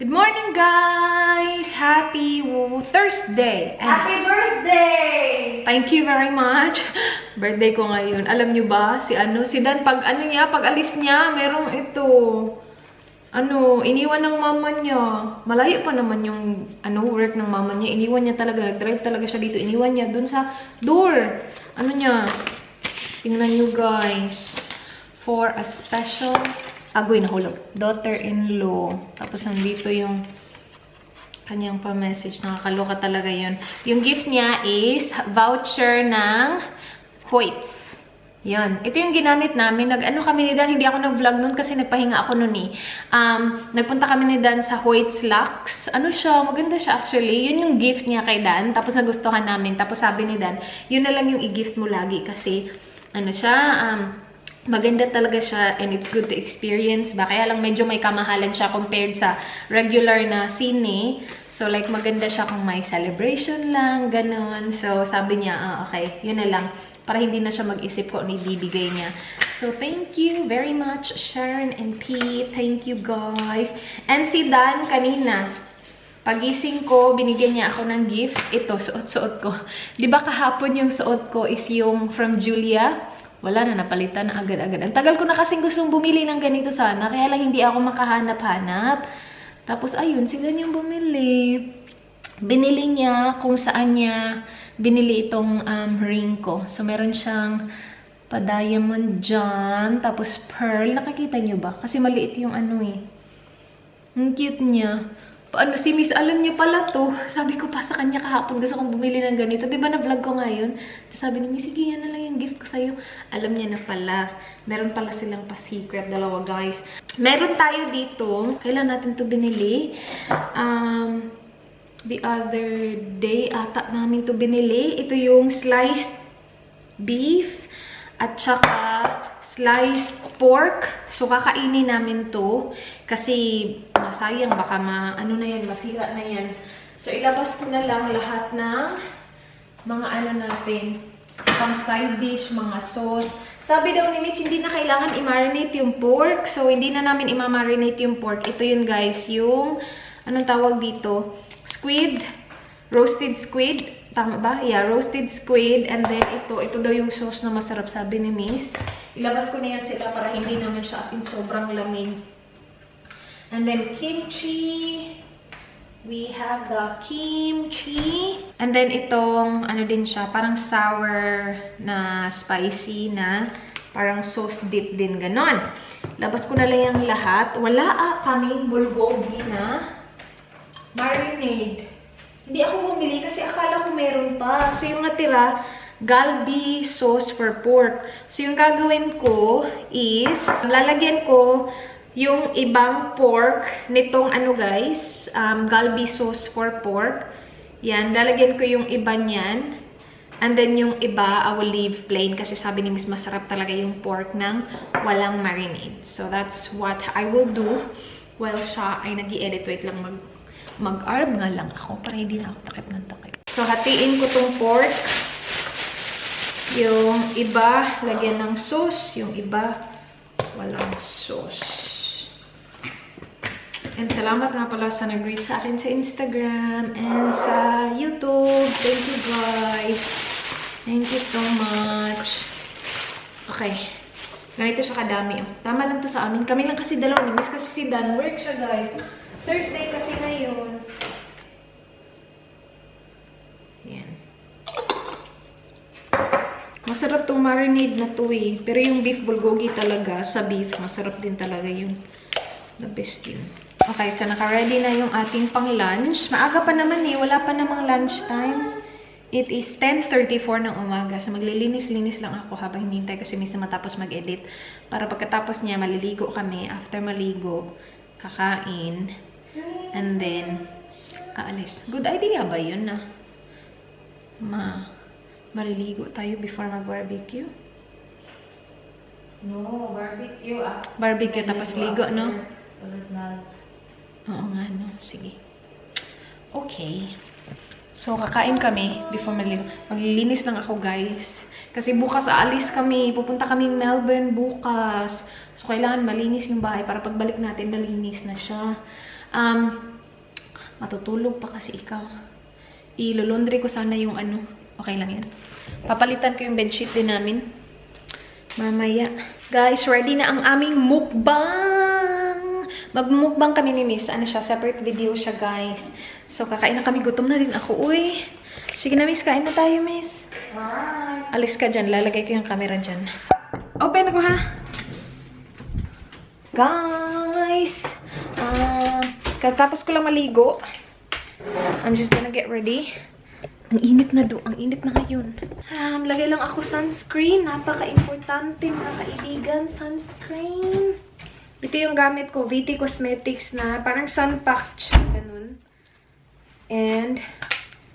Good morning, guys! Happy Thursday! And happy birthday! Thank you very much. Birthday ko ngayon. Alam nyo ba, si Dan, pag alis niya, merong ito. Iniwan ng mama niya. Malayo pa naman yung work ng mama niya. Iniwan niya talaga. Nag-drive talaga siya dito. Iniwan niya dun sa door. Tingnan nyo, guys. For a special agoy nahulog. Daughter-in-law. Tapos nandito yung kanyang pa-message. Nakakaloka talaga yun. Yung gift niya is voucher ng Hoyts. Yun. Ito yung ginamit namin. Kami ni Dan. Hindi ako nag-vlog nun kasi nagpahinga ako nun eh. Nagpunta kami ni Dan sa Hoyts Lux. Maganda siya actually. Yun yung gift niya kay Dan. Tapos nagustuhan namin. Tapos sabi ni Dan, yun na lang yung i-gift mo lagi kasi maganda talaga siya and it's good to experience ba. Kaya lang medyo may kamahalan siya compared sa regular na sine. So like maganda siya kung may celebration lang, ganun. So sabi niya, okay, yun na lang. Para hindi na siya mag-isip ko ano ibibigay niya. So thank you very much Sharon and Pete. Thank you guys. And si Dan kanina, pagising ko, binigyan niya ako ng gift. Ito, suot-suot ko. Di ba kahapon yung suot ko is yung from Julia? Wala na, napalitan na agad-agad. Ang tagal ko na kasing gustong bumili ng ganito sana. Kaya lang hindi ako makahanap-hanap. Tapos, ayun, si Dan yung bumili. Binili niya kung saan niya binili itong ring ko. So, meron siyang pa-diamond dyan. Tapos, pearl. Nakakita niyo ba? Kasi maliit yung eh. Ang cute niya. Si Miss, alam niya pala to. Sabi ko pa sa kanya kahapon, gusto kong bumili ng ganito. Diba na-vlog ko ngayon? Sabi ni Miss, sige, yan na lang yung gift ko sa'yo. Alam niya na pala. Meron pala silang pa-secret. Dalawa, guys. Meron tayo dito. Kailan natin to binili? The other day, ata namin to binili. Ito yung sliced beef at saka sliced pork. So, kakainin namin to. Kasi, sayang, baka masira na yan. So, ilabas ko na lang lahat ng mga natin. Pang side dish, mga sauce. Sabi daw ni Miss, hindi na kailangan i-marinate yung pork. So, hindi na namin i-marinate yung pork. Ito yun, guys. Yung, anong tawag dito? Squid. Roasted squid. Tama ba? Yeah, roasted squid. And then, ito daw yung sauce na masarap, sabi ni Miss. Ilabas ko na yan sila para hindi naman siya as in sobrang lamig. And then, kimchi. We have the kimchi. And then, itong, din siya, parang sour na spicy na, parang sauce dip din, ganon. Labas ko na lang yung lahat. Wala kaming bulgogi na marinade. Hindi ako bumili kasi akala ko meron pa. So, yung natira, galbi sauce for pork. So, yung gagawin ko is, lalagyan ko yung ibang pork nitong guys, galbi sauce for pork. Yan, lalagyan ko yung iba niyan. And then, yung iba, I will leave plain kasi sabi ni Miss, masarap talaga yung pork ng walang marinade. So, that's what I will do while siya ay nag-i-edit. Wait lang, mag-arb nga lang ako para hindi na ako takip ng takip. So, hatiin ko tong pork. Yung iba, lagyan ng sauce. Yung iba, walang sauce. And salamat nga pala sa nag-greet sa akin sa Instagram and sa YouTube. Thank you, guys. Thank you so much. Okay. Ganito siya kadami. Tama lang to sa amin. Kami lang kasi dalawa ni Miss kasi si Dan. Work siya, guys. Thursday kasi ngayon. Yan. Masarap tong marinade na to eh. Pero yung beef bulgogi talaga, sa beef, masarap din talaga yung the best yun. Okay, so naka-ready na yung ating pang-lunch. Maaga pa naman eh. Wala pa namang lunch time. It is 10:34 ng umaga. So maglilinis-linis lang ako habang hinihintay kasi minsan matapos mag-edit. Para pagkatapos niya, maliligo kami. After maligo, kakain. And then, aalis. Good idea ba yun na maliligo tayo before mag-barbecue? No, barbecue. Barbecue tapos ligo, no? Oo nga, no? Sige. Okay. So, kakain kami before maligo. Maglilinis lang ako, guys. Kasi bukas aalis kami. Pupunta kami Melbourne bukas. So, kailangan malinis yung bahay para pagbalik natin, malinis na siya. Matutulog pa kasi ikaw. Ilolondry ko sana yung ano. Okay lang yan. Papalitan ko yung bedsheet din namin. Mamaya. Guys, ready na ang aming mukbang! Magmukbang kami ni Miss. Ano siya? Separate video siya, guys. So, kakain na kami. Gutom na din ako. Uy! Sige na, Miss. Kain na tayo, Miss. Alright. Alis ka dyan. Lalagay ko yung camera dyan. Open ako, ha? Guys! Katapos ko lang maligo. I'm just gonna get ready. Ang init na do. Ang init na ngayon. Lagay lang ako sunscreen. Napaka-importante, mga kaibigan. Sunscreen. Ito yung gamit ko. VT Cosmetics na parang sun patch. Ganun. And,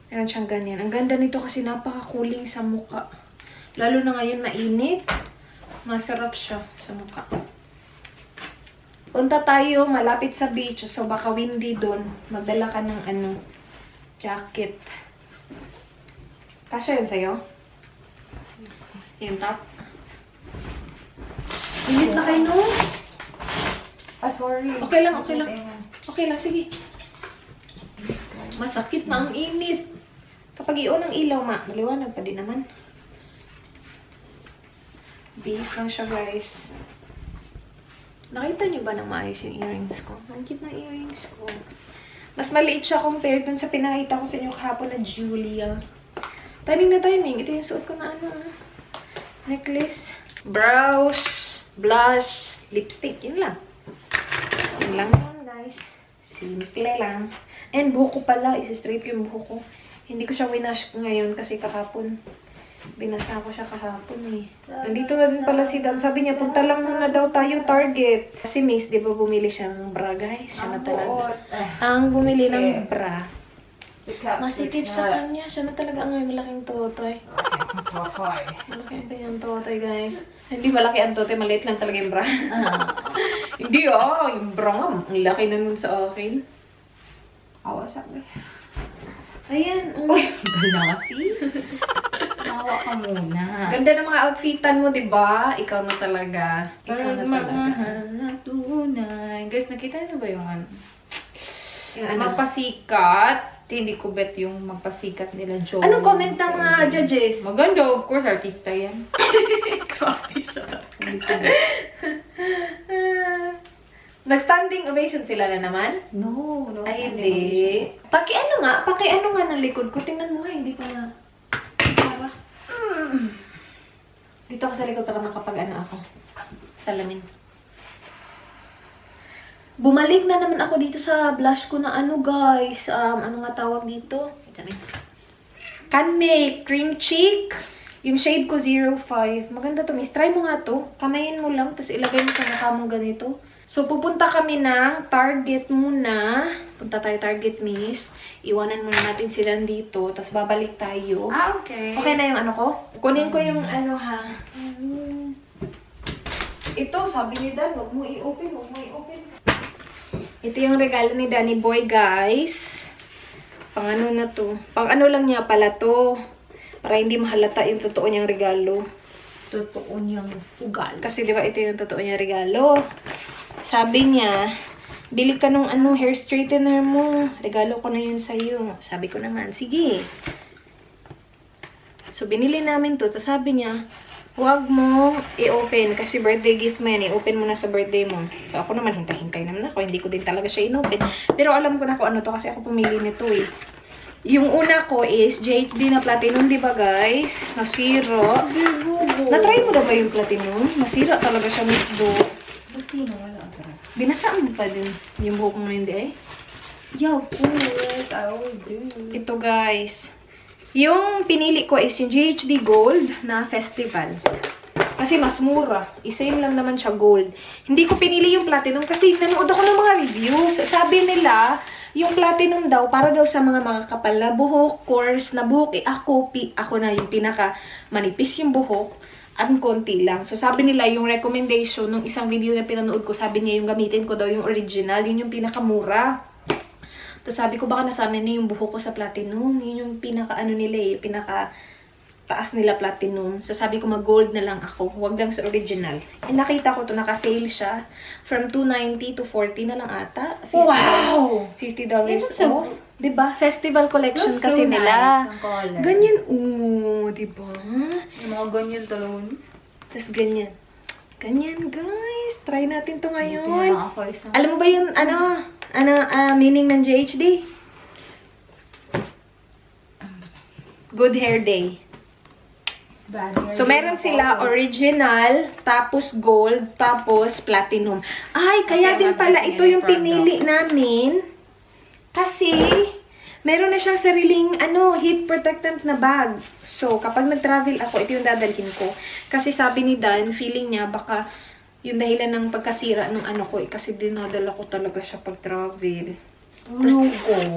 meron siyang ganyan. Ang ganda nito kasi napaka-cooling sa mukha. Lalo na ngayon mainit. Masarap siya sa mukha. Punta tayo malapit sa beach. So, baka windy doon. Magdala ka ng ano, jacket. Kasya yun sa'yo? Yung top? Init na kayo, no? Sorry. Okay lang, okay lang. Okay lang, sige. Masakit na ang init. Kapag iyon ang ilaw, maliwanag pa din naman. Base lang siya, guys. Nakita niyo ba ng maayos yung earrings ko? Ang cute na earrings ko. Mas maliit siya compared dun sa pinakita ko sa inyo kahapon na Julia. Timing na timing. Ito yung suot ko na ano. Necklace. Brows. Blush. Lipstick. Yun lang. Yun lang yun, guys. Simple lang. And buhok ko pala. Isa-straight ko yung buhok ko. Hindi ko siya winash ngayon kasi kahapon. Binasa ko siya kahapon eh. Nandito na din pala si Dan. Sabi niya, punta lang muna daw tayo Target. Si Miss, di ba bumili siya ng bra, guys? Siya na talaga. Ang bumili ng bra. Masikip sa kanya. Siya na talaga ang may malaking totoy. Malaki ang kanyang totoy, guys. Hindi malaki ang totoy, maliit lang talaga yung bra. Hindi yung bra nga. Ang laki na nun sa akin. Awasak na. Ayan. Uy, na kasi. Nawa ka muna. Ganda ng mga outfitan mo, diba? Ikaw na talaga. Ikaw na talaga. Magmahal na tunay. Guys, nakita niyo ba yung ano? Yung ano? Magpasikat. Hindi ko bet yung magpasikat nila, Joe. Anong comment ng mga judges? Maganda, of course. Artista yan. Grabe siya. Hindi ko bet. Nag-standing ovation sila na naman? No. Ay, hindi. Paki-ano nga ng likod ko. Tingnan mo nga, hindi pa nga. Para. Dito ako sa likod para makapag-ano ako. Salamin. Bumalik na naman ako dito sa blush ko na ano, guys. Ano nga tawag dito? Can Make Cream Cheek. Yung shade ko 05. Maganda to, miss. Try mo nga to. Kamayin mo lang, tapos ilagay mo sa mukha mong ganito. So, pupunta kami ng Target muna. Punta tayo Target, miss. Iwanan muna natin si Dan dito. Tapos, babalik tayo. Okay. Okay na yung ano ko? Kunin ko yung ano, ha? Ito, sabi ni Dan, huwag mo i-open, huwag mo i-open. Ito yung regalo ni Danny Boy, guys. Pang ano na to? Pang ano lang niya pala to. Para hindi mahalata yung totoo niyang regalo. Totoo niyang ugal. Kasi, di ba, ito yung totoo niyang regalo. Sabi niya, bili ka nung ano, hair straightener mo. Regalo ko na yun sa'yo. Sabi ko naman, sige. So, binili namin to. Tapos sabi niya, huwag mo i-open kasi birthday gift mo yan. I-open mo na sa birthday mo. So, ako naman, hintay-hintay naman ako. Hindi ko din talaga siya in-open. Pero alam ko na kung ano to kasi ako pumili nito eh. Yung una ko is JHD na platinum, di ba guys? Nasira. Na-try mo na ba yung platinum? Nasira talaga siya, Miss Do. Binasaan mo pa din yung buhok mo hindi eh. Yeah, of course. I always do. Ito guys. Yung pinili ko is yung GHD Gold na festival. Kasi mas mura. Same lang naman siya gold. Hindi ko pinili yung platinum kasi nanood ako ng mga reviews. Sabi nila, yung platinum daw, para daw sa mga kapal na buhok, coarse na buhok. Ako na yung pinaka manipis yung buhok. At konti lang. So, sabi nila, yung recommendation nung isang video na pinanood ko, sabi niya yung gamitin ko daw yung original. Yun yung pinakamura. Tapos sabi ko, baka nasanay na yung buhok ko sa platinum. Yun yung pinaka, ano nila eh, pinaka taas nila platinum. So, sabi ko mag-gold na lang ako. Huwag lang sa original. And nakita ko to naka-sale siya. From $290 to $40 na lang ata. Wow! $50 That's so off. Diba? Festival collection That's kasi so nila. nice ang color. Ganyan. Diba? Yung mga ganyan talaga. Tapos ganyan. Ganyan, guys. Try natin to Buti na ngayon. lang ako isang... Alam mo ba yung, meaning ng GHD? Good Hair Day. So, meron sila original, tapos gold, tapos platinum. Ay, kaya din pala ito yung pinili namin. Kasi, meron na siyang sariling, heat protectant na bag. So, kapag nag-travel ako, ito yung dadalhin ko. Kasi sabi ni Dan, feeling niya, baka yung dahilan ng pagkasira ng ko, kasi dinadala ko talaga siya pag-travel. Tapos,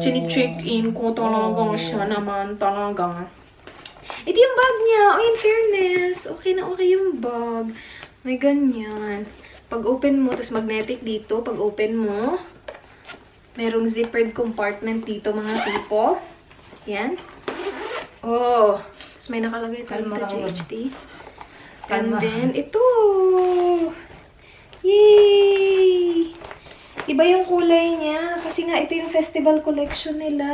chini-check-in ko talaga siya naman talaga. Ito yung bag niya. Oh, in fairness, okay na okay yung bag. May ganyan. Pag open mo, tapos magnetic dito. Pag open mo, merong zippered compartment dito, mga tipo. Yan. Oh. Tapos may nakalagay tayo dito, GHD. And then, ito. Yay! Iba yung kulay niya. Kasi nga, ito yung festival collection nila.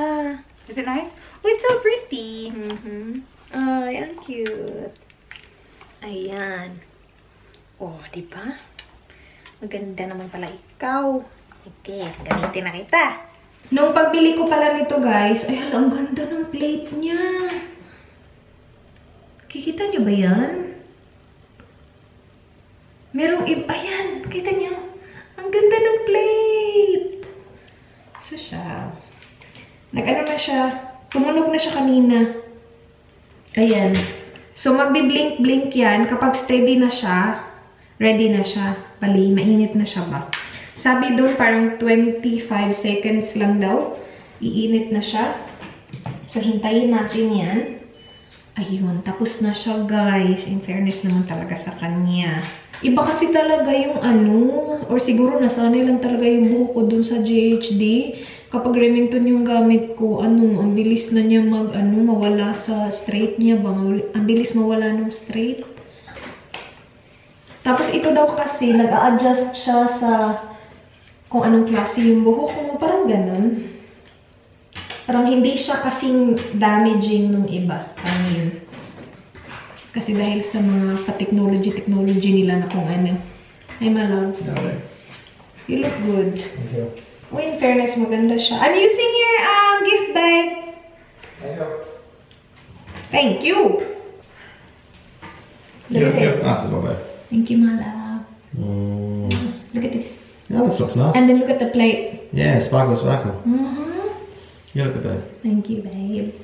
Is it nice? Oh, it's so pretty. Ay, ang cute. Ayan. Oh, diba? Maganda naman pala ikaw. Okay, gamitin na kita. Nung pagbili ko pala nito, guys, ay, ang ganda ng plate niya. Kikita niyo ba yan? Merong ayan, kita niyo. Ang ganda ng plate. So siya. Nag-ano na siya. Tumunog na siya kanina. Ayan. So, magbi-blink-blink yan. Kapag steady na siya, ready na siya. Bali, mainit na siya ba? Sabi doon, parang 25 seconds lang daw. Iinit na siya. So, hintayin natin yan. Ayun, tapos na siya, guys. In fairness naman talaga sa kanya. Iba kasi talaga yung or siguro nasanay lang talaga yung buhok ko dun sa GHD. Kapag Remington yung gamit ko, ang bilis na niya mawala sa straight niya ba? Ang bilis mawala ng straight. Tapos ito daw kasi, nag-a-adjust siya sa kung anong klase yung buhok ko. Parang ganun. Parang hindi siya kasing damaging nung iba. Parang yun. Kasi dahil sa mga pa-technology nila na kung ano. Hi, my love. No. You look good. Thank you. Oh, in fairness, maganda siya. I'm using your gift bag. Thank you. Thank you. Look at it. That's a lot better. Thank you, my love. Look at this. Yeah, this looks nice. And then look at the plate. Yeah, sparkle, sparkle. Mm-hmm. You look at that. Thank you, babe.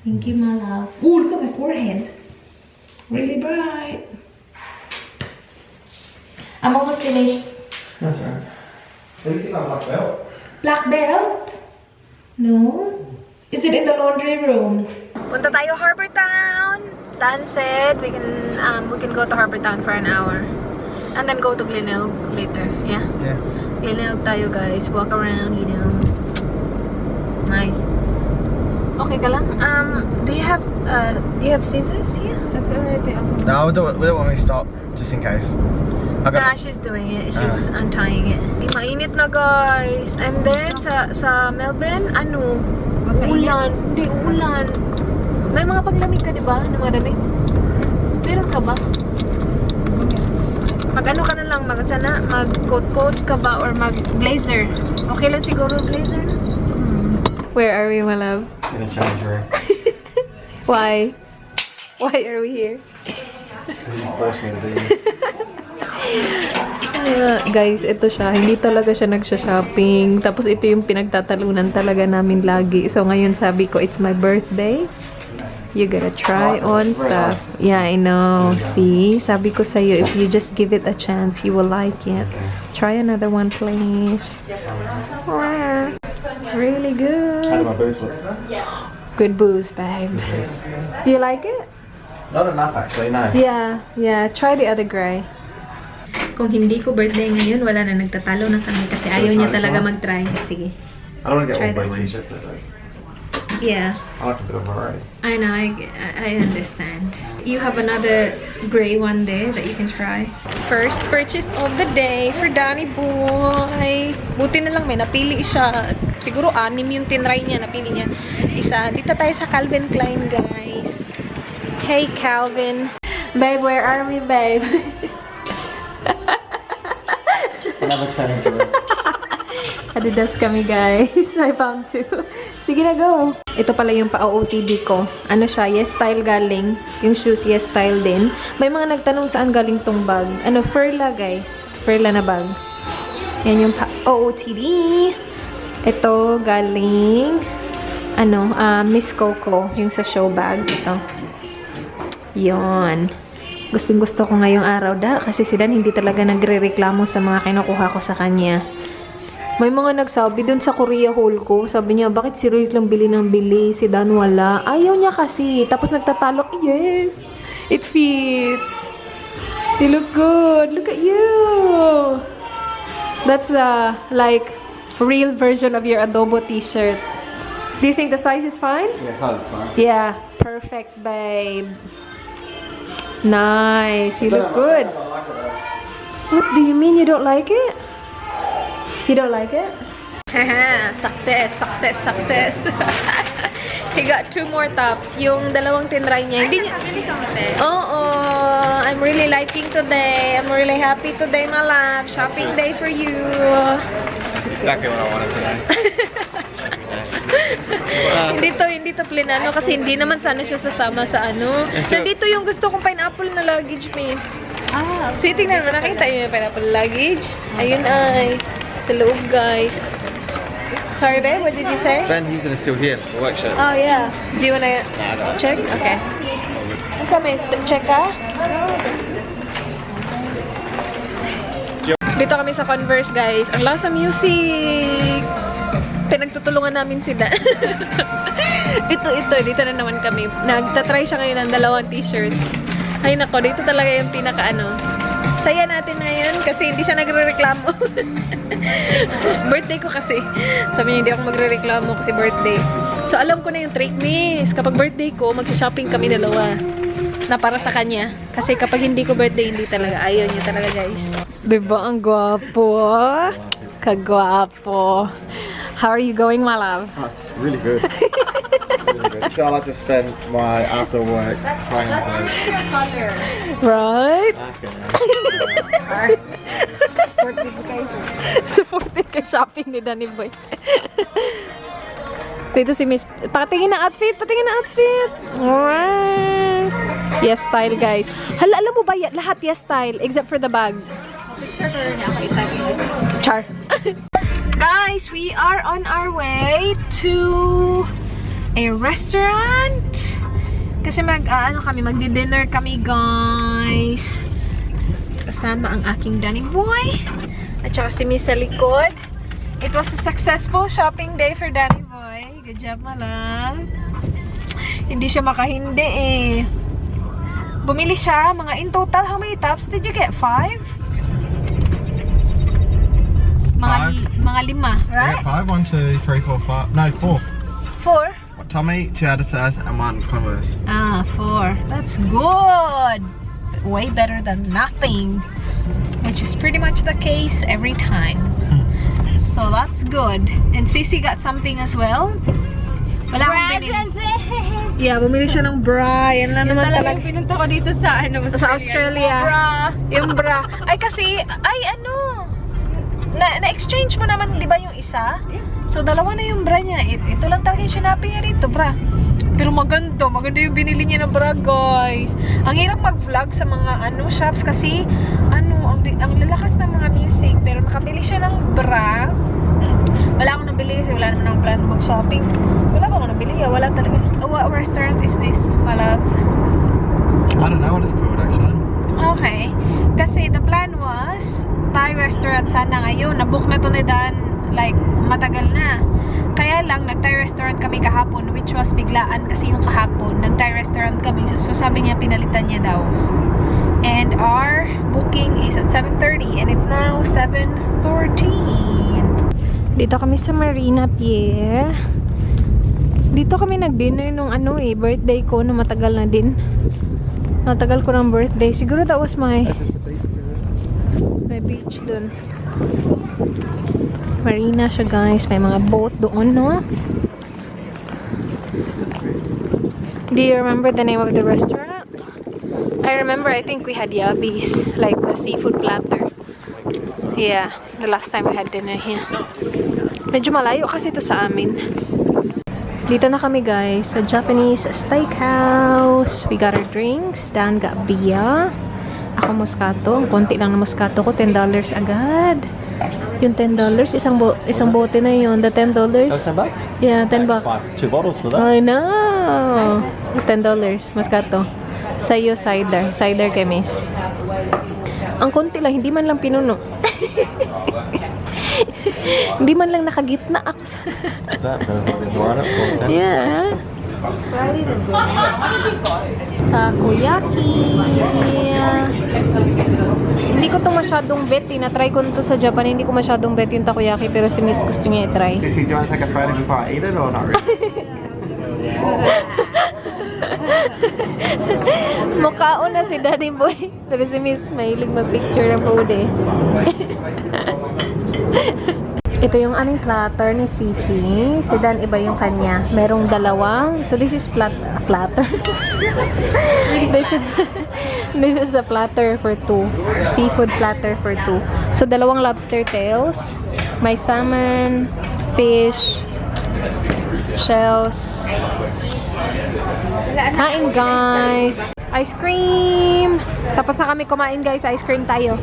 Thank you, my love. Oh, look at my forehead. Really bright. I'm almost finished. That's alright. At least you got a black belt. Black belt? No. Is it in the laundry room? Punta tayo Harbor Town. Dan said we can go to Harbor Town for an hour. And then go to Glenelg later. Yeah? Yeah. Glenelg tayo, guys. Walk around, Nice. Okay ka lang? Do you have scissors here? That's already up. No, we don't want me to stop, just in case. Nah, she's doing it. She's untying it. Mainit na, guys. And then, sa Melbourne, ulan. Hindi, ulan. May mga paglamig ka, di ba? Na mga damit? Meron ka ba? Mag-ano ka na lang, mag-coat-coat ka ba or mag-blazer? Okay lang siguro blazer? Where are we, my love? In a change room. Why? Why are we here? You forced me to do it. Guys, ito siya. Hindi talaga siya nagsha-shopping. Tapos ito yung pinagtatalunan talaga namin lagi. So ngayon sabi ko, it's my birthday. You gotta try on stuff. Yeah, I know. See? Sabi ko sa'yo, if you just give it a chance, you will like it. Try another one, please. Wow. Really good. How do my boobs look? Good booze, babe. Do you like it? Not enough, actually, no. Yeah. Try the other gray. Kung hindi ko birthday ngayon, wala na, nagtatalo na kami kasi ayaw niya talaga mag-try. Sige. I don't want to get Try all that blue one. t-shirts, I think. Yeah. I like a bit of variety. I know, I understand. You have another gray one there that you can try. First purchase of the day for Danny Boy. Buti na lang may napili siya. Siguro 6 yung tinry niya, napili niya. Isa. Dito tayo sa Calvin Klein, guys. Hey, Calvin. Babe, where are we, babe? Another exciting tour. Adidas kami, guys. I found 2. Sige na, go. Ito pala yung pa-OOTD ko. Ano siya? Yes Style galing. Yung shoes, Yes Style din. May mga nagtanong saan galing tong bag. Ano, Furla, guys. Furla na bag. Yan yung pa-OOTD. Ito, galing ano, Miss Coco. Yung sa show bag. Ito. Yon. Gustong-gusto ko ngayong araw kasi si Dan hindi talaga nagre-reklamo sa mga kinukuha ko sa kanya. May mga nagsabi dun sa Korea haul ko. Sabi niya, bakit si Royce lang bili ng bili? Si Dan wala. Ayaw niya kasi. Tapos nagtatalok, yes! It fits! You look good! Look at you! That's the, like, real version of your adobo t-shirt. Do you think the size is fine? Yeah, size is fine. Yeah. Perfect, babe. Nice. You look good. What do you mean you don't like it? You don't like it? Success, success, success. He got 2 more tops. Yung dalawang tinry niya. Hindi niya. Oo. I'm really liking today. I'm really happy today, my love. Shopping day for you. Exactly what I wanted today. Hindi to plinano kasi hindi naman sana siya sasama sa ano. Nandito yung gusto kong pineapple na luggage, miss. So, tingnan mo, nakita yung pineapple luggage. Ayun ay. Sa loob, guys. Sorry, babe, what did you say? Ben Houston is still here, the work shirts. Oh, yeah. Do you wanna check? Okay. What's up, miss? Check ka? Dito kami sa Converse, guys. Ang lasa music! Pinagtutulungan namin si Dan. Dito na naman kami. Nagtatry siya ngayon ng 2 t-shirts. Ay, nako, dito talaga yung pinaka-ano. Saya natin ngayon kasi hindi siya nagre-reklamo. Birthday ko kasi. Sabi niya, hindi ako magre-reklamo kasi birthday. So, alam ko na yung trick, miss. Kapag birthday ko, mag-shopping kami 2. Na para sa kanya. Kasi kapag hindi ko birthday, hindi talaga. Ayaw niya talaga, guys. Diba ang gwapo? Kagwapo. How are you going, my love? That's really good. Really good. So I like to spend my after work trying on clothes. Right? Okay. Supportive kay shopping ni Danny Boy. Dito si Miss. Patingin na outfit. Patingin na outfit. Alright. Yes style, guys. Hala, alam mo ba lahat yes style except for the bag. Char. Guys, we are on our way to a restaurant. Kasi magdi-dinner kami, guys. Kasama ang aking Danny Boy. At saka si Miss sa likod. It was a successful shopping day for Danny Boy. Good job, my love. Hindi siya makahindi eh. Bumili siya, mga in total, how many tops did you get? 5? Mga 5, right? Yeah, 5, 1, 2, 3, 4, 5. No, 4. 4? Tommy, 2 Adidas, and 1 Converse. 4. That's good. Way better than nothing. Which is pretty much the case every time. So that's good. And Sissy got something as well. Wala akong binili. Yeah, bumili siya ng bra. Yan lang naman talaga. Pinunta ko dito sa Australia. Yung bra. Ay kasi, na-exchange mo naman, di ba, yung isa? So, 2 na yung bra niya. Ito lang talaga yung sinabi niya dito, bra. Pero maganda yung binili niya na bra, guys. Ang hirap mag-vlog sa mga shops kasi ang lalakas ng mga music. Pero nakabili siya ng bra. Wala akong nabili kasi wala naman akong plan mag-shopping. Wala akong nabili. Wala talaga. What restaurant is this, my love? I don't know what it's called, actually. Okay. Kasi the plan was Thai restaurant sana ngayon. Nabook na to ni Dan like matagal na. Kaya lang nag-Thai restaurant kami kahapon, which was biglaan kasi yung kahapon nag-Thai restaurant kami. So sabi niya pinalitan niya daw. And our booking is at 7:30 and it's now 7:14. Dito kami sa Marina Pier. Dito kami nag-dinner nung birthday ko na matagal na din. Natagal ko ng birthday. Siguro that was my beach dun. Marina siya, guys. May mga boat doon, no? Do you remember the name of the restaurant? I remember, I think we had yabbies, like the seafood platter. Yeah, the last time we had dinner here. Medyo malayo kasi ito sa amin. Dito na kami, guys, sa Japanese steakhouse. We got our drinks. Dan got beer. Ako Moscato. Ang konti lang na Moscato ko. $10 agad. Yung $10, isang bote na yun. The $10. That's $10? Yeah, $10. 2 bottles for that. I know. $10 Moscato. Sa'yo, cider. Cider kay Miss. Ang konti lang. Hindi man lang pinuno. Hindi man lang nakagitna ako sa... Yeah. Takoyaki. Hindi ko to masyadong bet. Na-try ko to sa Japan. Hindi ko masyadong bet yung takoyaki. Pero si Miss gusto niya i-try. Sissy, do you want to take a photo before I eat it or not really? Mukhaon na si Daddy Boy. Pero si Miss mahilig mag-picture ng food eh. Ito yung aming platter ni Sissy. Si Dan, iba yung kanya. Merong dalawang. So, this is platter. This is a platter for 2. Seafood platter for 2. So, dalawang lobster tails. May salmon, fish, shells. Kain, guys. Ice cream. Tapos na kami kumain, guys. Ice cream tayo.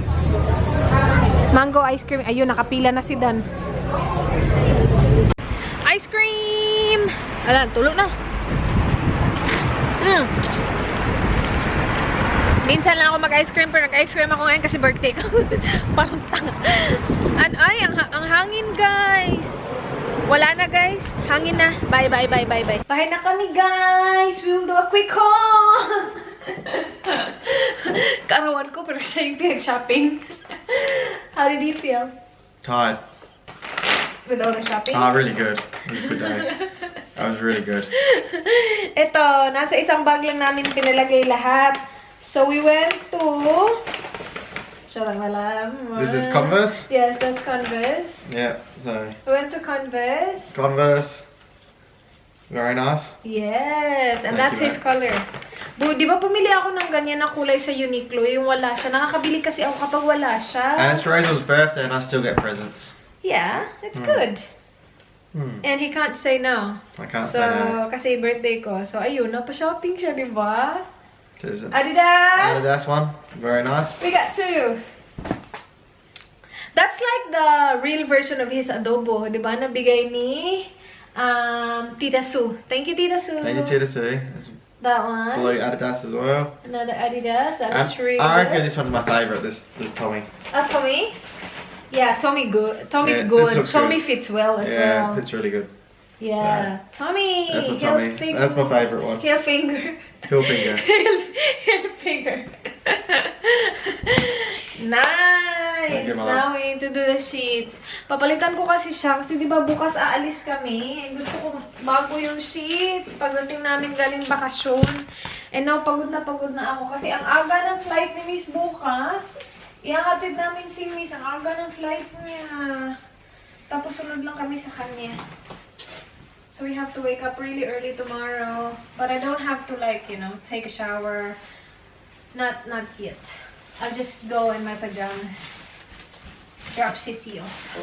Mango ice cream. Ayun, nakapila na si Dan. Ice cream! Alam, tulog na. Minsan lang ako mag-ice cream, pero nag-ice cream ako ngayon kasi birthday ko. Parang tanga. Ay, ang hangin, guys. Wala na, guys. Hangin na. Bye, bye, bye, bye, bye. Bye na kami, guys. We will do a quick haul. Karawan ko, pero siya yung pinag-shopping. How did you feel? Tired. With all the shopping? Really good. It was a good day. That was really good. Ito, nasa isang bag lang namin pinalagay lahat. So, we went to... Show lang malam. This is Converse? Yes, that's Converse. Yeah, so... We went to Converse. Converse. Very nice. Yes, and Thank that's you, his color. Di ba pumili ako ng ganyan na kulay sa Uniqlo, yung wala siya. Nakakabili kasi ako kapag wala siya. And it's Rachel's birthday and I still get presents. Yeah, it's good. And he can't say no. I can't So, say no. kasi birthday ko. So, ayun, napa-shopping siya, di ba? It is Adidas! Adidas one. Very nice. We got 2. That's like the real version of his adobo, di ba? Nabigay ni Tita Sue. Thank you, Tita Sue. Thank you, Tita Sue. There's That one. blue Adidas as well. Another Adidas. That's really I reckon good. this one's my favourite, this Tommy. Tommy? Yeah, Tommy good. Tommy's Yeah, this good. looks Tommy good. fits well as Yeah, well. it's really good. Yeah. Tommy. That's my heel Tommy. finger. That's my favourite one. Heel finger. Heel finger. heel finger. Nice! Thank you, Mom. Now we need to do the sheets. Papalitan ko kasi siya. Kasi di ba bukas aalis kami. Gusto ko bago yung sheets. Pagdating namin galing bakasyon. And now pagod na ako. Kasi ang aga ng flight ni Miss bukas. Ihahatid namin si Miss. Ang aga ng flight niya. Tapos sunod lang kami sa kanya. So we have to wake up really early tomorrow. But I don't have to take a shower. Not yet. I'll just go in my pajamas. Drop Sissy off.